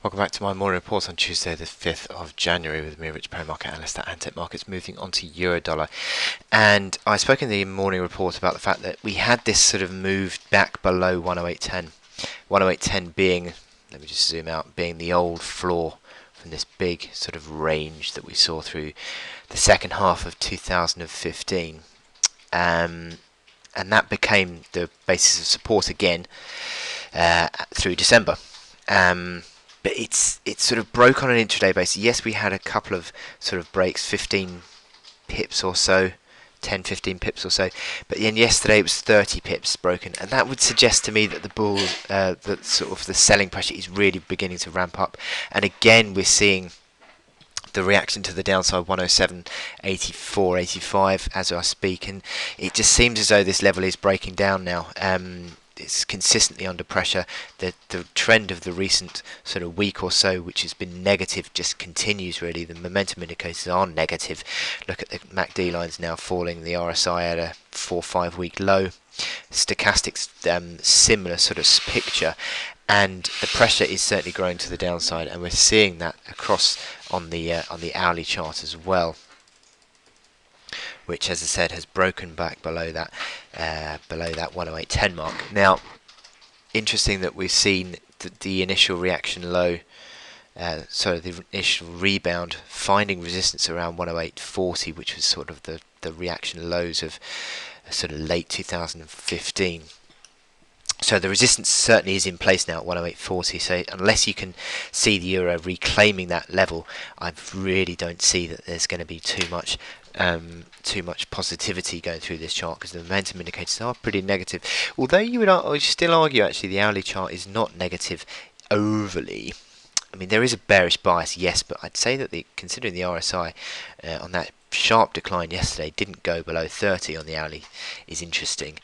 Welcome back to my morning report on Tuesday, the 5th of January, with me, Rich Perry, market analyst at Antec Markets. Moving on to Eurodollar. And I spoke in the morning report about the fact that we had this sort of move back below 108.10. 108.10 being, let me just zoom out, being the old floor from this big sort of range that we saw through the second half of 2015. And that became the basis of support again through December. But it's sort of broke on an intraday basis. Yes, we had a couple of sort of breaks, 15 pips or so, 10, 15 pips or so. But then yesterday it was 30 pips broken, and that would suggest to me that the bull, that sort of the selling pressure is really beginning to ramp up. And again, we're seeing the reaction to the downside 107.84, 85 as I speak, and it just seems as though this level is breaking down now. It's consistently under pressure. The trend of the recent sort of week or so, which has been negative, just continues really. The momentum indicators are negative. Look at the MACD lines now falling, the RSI at a 4-5 week low. Stochastics, similar sort of picture, and the pressure is certainly growing to the downside, and we're seeing that across on the hourly chart as well, which, as I said, has broken back below that 108.10 mark. Now, interesting that we've seen the initial reaction low, the initial rebound, finding resistance around 108.40, which was sort of the reaction lows of sort of late 2015. So the resistance certainly is in place now at 108.40. So unless you can see the euro reclaiming that level, I really don't see that there's going to be too much positivity going through this chart, because the momentum indicators are pretty negative. Although you would still argue actually the hourly chart is not negative overly. I mean, there is a bearish bias, yes, but I'd say that considering the RSI on that sharp decline yesterday didn't go below 30 on the hourly is interesting.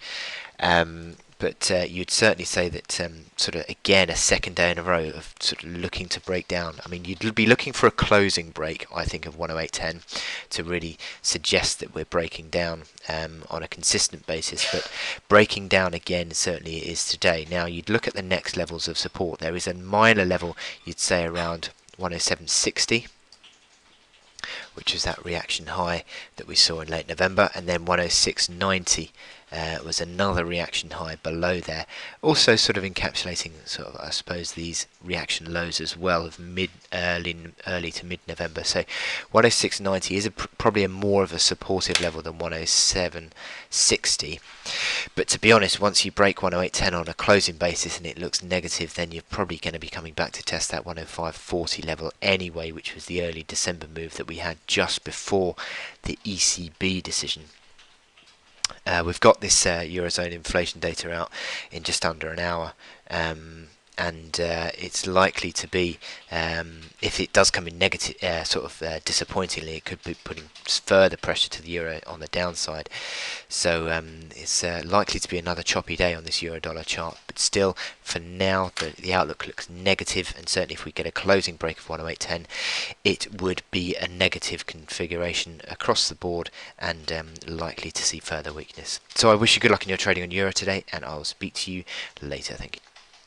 But you'd certainly say that sort of again a second day in a row of sort of looking to break down. I mean, you'd be looking for a closing break, I think, of 108.10 to really suggest that we're breaking down on a consistent basis. But breaking down again certainly is today. Now you'd look at the next levels of support. There is a minor level, you'd say, around 107.60. Which is that reaction high that we saw in late November, and then 106.90 was another reaction high below there, also sort of encapsulating sort of, I suppose, these reaction lows as well of early to mid-November. So 106.90 is probably more of a supportive level than 107.60. But to be honest, once you break 108.10 on a closing basis and it looks negative, then you're probably going to be coming back to test that 105.40 level anyway, which was the early December move that we had just before the ECB decision. We've got this Eurozone inflation data out in just under an hour, and it's likely to be, if it does come in negative, disappointingly, it could be putting further pressure to the euro on the downside. So it's likely to be another choppy day on this euro-dollar chart. But still, for now, the outlook looks negative, and certainly if we get a closing break of 108.10, it would be a negative configuration across the board, and likely to see further weakness. So I wish you good luck in your trading on euro today, and I'll speak to you later. Thank you.